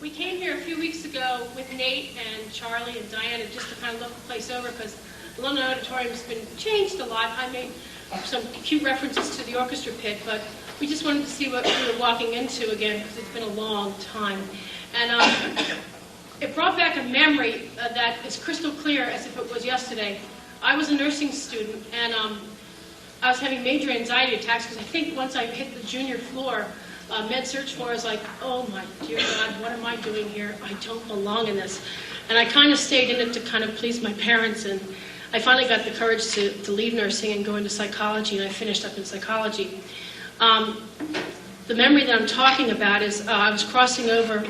We came here a few weeks ago with Nate and Charlie and Diana just to kind of look the place over because the Alumni Auditorium's been changed a lot. I made some cute references to the orchestra pit, but we just wanted to see what we were walking into again because it's been a long time. And it brought back a memory that is crystal clear as if it was yesterday. I was a nursing student, and I was having major anxiety attacks because I think once I hit the junior floor, med-surg floor, I was like, oh my dear God, what am I doing here? I don't belong in this. And I kind of stayed in it to kind of please my parents, and I finally got the courage to leave nursing and go into psychology, and I finished up in psychology. The memory that I'm talking about is I was crossing over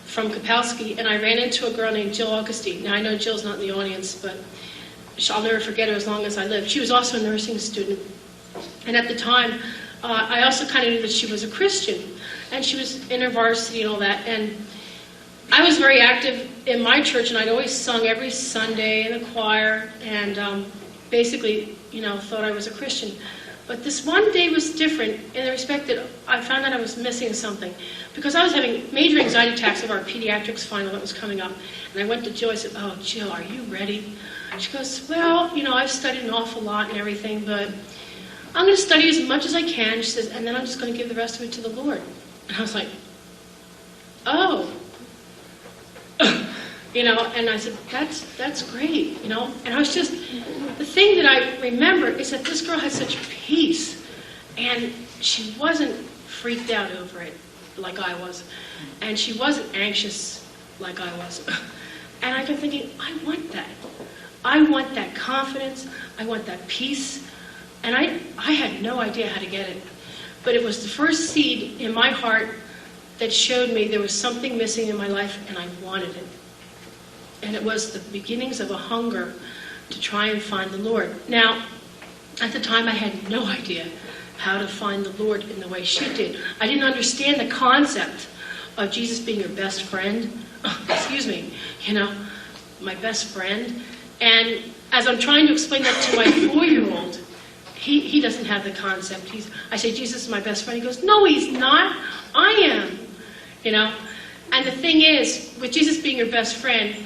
from Kapowski, and I ran into a girl named Jill Augustine. Now, I know Jill's not in the audience, but I'll never forget her as long as I live. She was also a nursing student, and at the time, I also kind of knew that she was a Christian, and she was in her varsity and all that, and I was very active in my church, and I'd always sung every Sunday in the choir, and basically, thought I was a Christian. But this one day was different in the respect that I found that I was missing something, because I was having major anxiety attacks of our pediatrics final that was coming up, and I went to Jill, I said, oh, Jill, are you ready? She goes, well, I've studied an awful lot and everything, but I'm going to study as much as I can. She says, and then I'm just going to give the rest of it to the Lord. And I was like, oh. And I said, that's great, And I was just, the thing that I remember is that this girl had such peace, and she wasn't freaked out over it like I was, and she wasn't anxious like I was. And I kept thinking, I want that. I want that confidence. I want that peace. And I had no idea how to get it. But it was the first seed in my heart that showed me there was something missing in my life, and I wanted it. And it was the beginnings of a hunger to try and find the Lord. Now, at the time, I had no idea how to find the Lord in the way she did. I didn't understand the concept of Jesus being your best friend. My best friend. And as I'm trying to explain that to my 4-year-old, he doesn't have the concept. I say, Jesus is my best friend. He goes, no, he's not. I am. And the thing is, with Jesus being your best friend,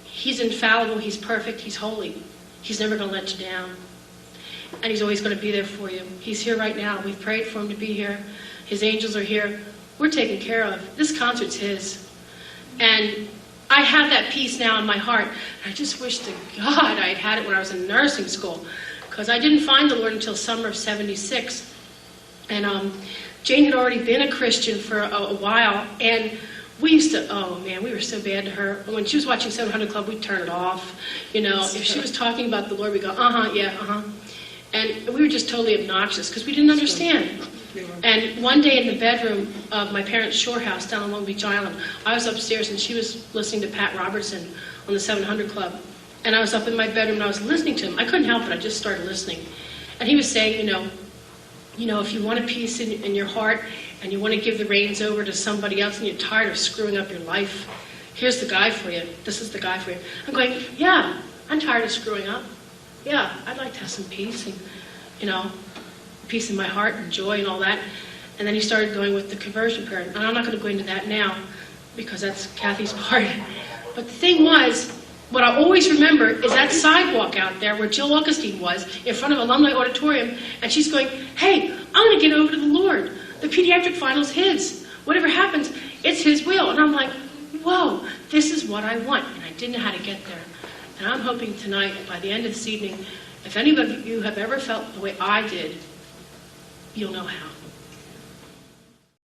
he's infallible, he's perfect, he's holy. He's never going to let you down. And he's always going to be there for you. He's here right now. We've prayed for him to be here. His angels are here. We're taken care of. This concert's his. And I have that peace now in my heart. I just wish to God I'd had it when I was in nursing school, because I didn't find the Lord until summer of '76. And Jane had already been a Christian for a while, and we used to, we were so bad to her. When she was watching 700 Club, we'd turn it off. If she was talking about the Lord, we'd go, And we were just totally obnoxious because we didn't understand. And one day in the bedroom of my parents' shore house down on Long Beach Island, I was upstairs and she was listening to Pat Robertson on the 700 Club. And I was up in my bedroom and I was listening to him. I couldn't help it. I just started listening. And he was saying, if you want a peace in your heart and you want to give the reins over to somebody else and you're tired of screwing up your life, here's the guy for you. This is the guy for you. I'm going, yeah, I'm tired of screwing up. Yeah, I'd like to have some peace and, peace in my heart and joy and all that. And then he started going with the conversion prayer. And I'm not going to go into that now because that's Kathy's part. But the thing was, what I always remember is that sidewalk out there where Jill Augustine was in front of Alumni Auditorium, and she's going, hey, I'm going to get over to the Lord. The pediatric final's his. Whatever happens, it's his will. And I'm like, whoa, this is what I want. And I didn't know how to get there. And I'm hoping tonight, by the end of this evening, if any of you have ever felt the way I did, you'll know how.